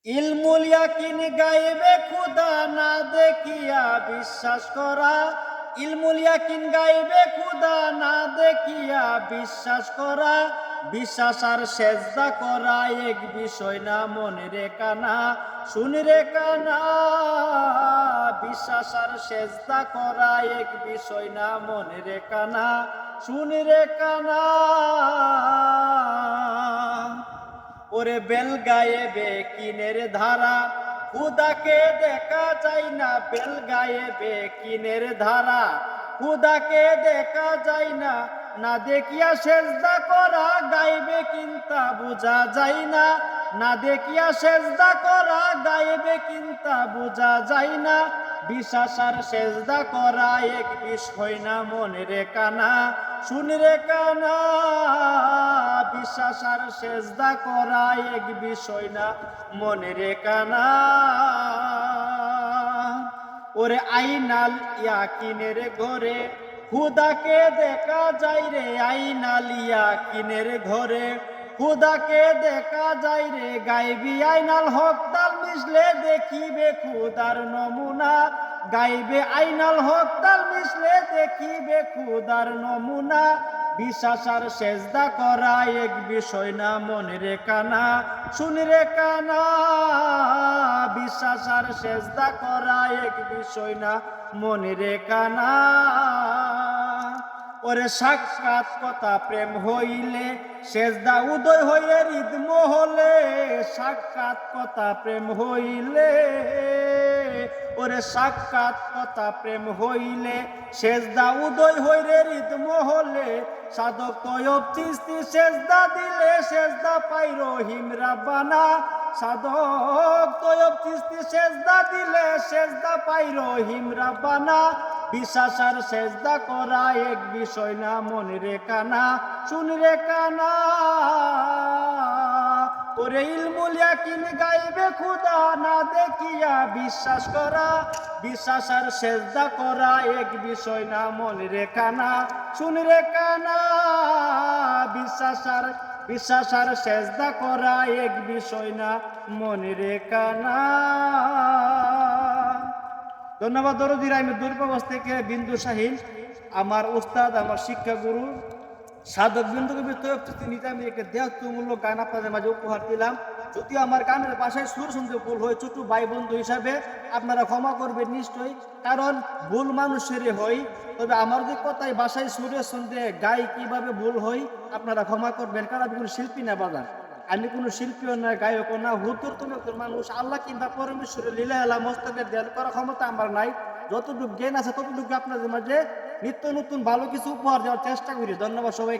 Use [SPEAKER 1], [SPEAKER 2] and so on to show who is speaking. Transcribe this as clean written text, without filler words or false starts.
[SPEAKER 1] ইলমুল ইয়াকিন গায়েবে খুদা না দেখিয়া বিশ্বাস করা। ইলমুল ইয়াকিন গায়েবে খুদা না দেখিয়া বিশ্বাস করা। বিশ্বাস আর সেজদা করা এক বিষয় না, মনে রে কানা শুন রে কানা। বিশ্বাস আর সেজদা করা এক বিষয় না, মনে রে কানা শুন রে কানা। ওরে বেল গায়ে বেকিনের ধারা, খুদাকে দেখা যায় না। বেল গায়ে বেকিনের ধারা, খুদাকে দেখা যায় না। না দেখিয়া সেজদা করা গাইবে কিন্তা বুঝা যায় না। না দেখিয়া সেজদা করা গাইবে কিন্তা বুঝা যায় না। বিশ্বাস আর সেজদা করা এক বিষয় না, মনে রে কানা শুন রে কানা। বিশ্বাস আর সেজদা করা এক বিষয় না, মনে রে কানা। ওরে আইনাল ইয়াকিনের ঘরে খুদাকে দেখা যায় রে। আইনাল ইয়াকিনের ঘরে খুদাকে দেখা যায় রে। গাইবি আইনাল হক তাল মিশলে দেখিবে খুদার নমুনা। গাইবে আইনাল হক তাল মিশলে দেখিবে খুদার নমুনা। বিশ্বাস আর সেজদা করা এক বিষয় না, মনে রে কানা শুন রে কানা। বিশ্বাস আর সেজদা করা এক বিষয় না, মনে রে কানা। ওরে সাক্ষাৎ কথা প্রেম হইলে সেজদা উদয় হইলে হৃদ মহলে। সাক্ষাৎ কথা প্রেম হইলে, ওরে সাক্ষাৎ কথা প্রেম হইলে সেজদা উদয় হইলে হৃদ মহলে। সাধক তয়ব চিস্তি সেজদা দিলে সেজদা পাই রহিম রাব্বানা। সাধক তয়ব চিস্তি সেজদা দিলে সেজদা পাই রহিম রাব্বানা। বিশ্বাস আর সেজদা করা এক বিষয় না, মনে রে কানা শুন রে কানা। ওরে ইলমুল ইয়াকিন গাইবে খুদা না দেখিয়া বিশ্বাস করা। বিশ্বাস আর সেজদা করা এক বিষয় না, মনে রে কানা শুন রে কানা। বিশ্বাস আর সেজদা করা এক বিষয় না, মনে রে কানা। ধন্যবাদ দরদির। আমি দূরপ্রবাস থেকে বিন্দু শাহিন, আমার উস্তাদ, আমার শিক্ষা গুরু সাধক বিন্দু কবি তৈয়ব চিস্তি নিতে আমি একটা দেহত্বমূলক গান আপনাদের মাঝে উপহার দিলাম। যদি আমার গানের বাসায় সুর শুনতে ভুল হয়, ছোট ভাই বন্ধু হিসাবে আপনারা ক্ষমা করবেন নিশ্চয়ই, কারণ ভুল মানুষেরই হয়। তবে আমার যে কথায় বাসায় সুরের সঙ্গে গাই কিভাবে ভুল হয় আপনারা ক্ষমা করবেন, কারণ আমি কোনো শিল্পী না বাজান। আমি কোনো শিল্পীও না, গায়কও না, হুতুর তুমি একজন মানুষ। আল্লাহ কিংবা পরমেশ্বরের লীলা এলা মস্তকের ধ্যান করার ক্ষমতা আমার নাই। যতটুকু জ্ঞান আছে ততটুকু আপনাদের মাঝে নিত্য নতুন ভালো কিছু উপহার দেওয়ার চেষ্টা করি। ধন্যবাদ সবাই।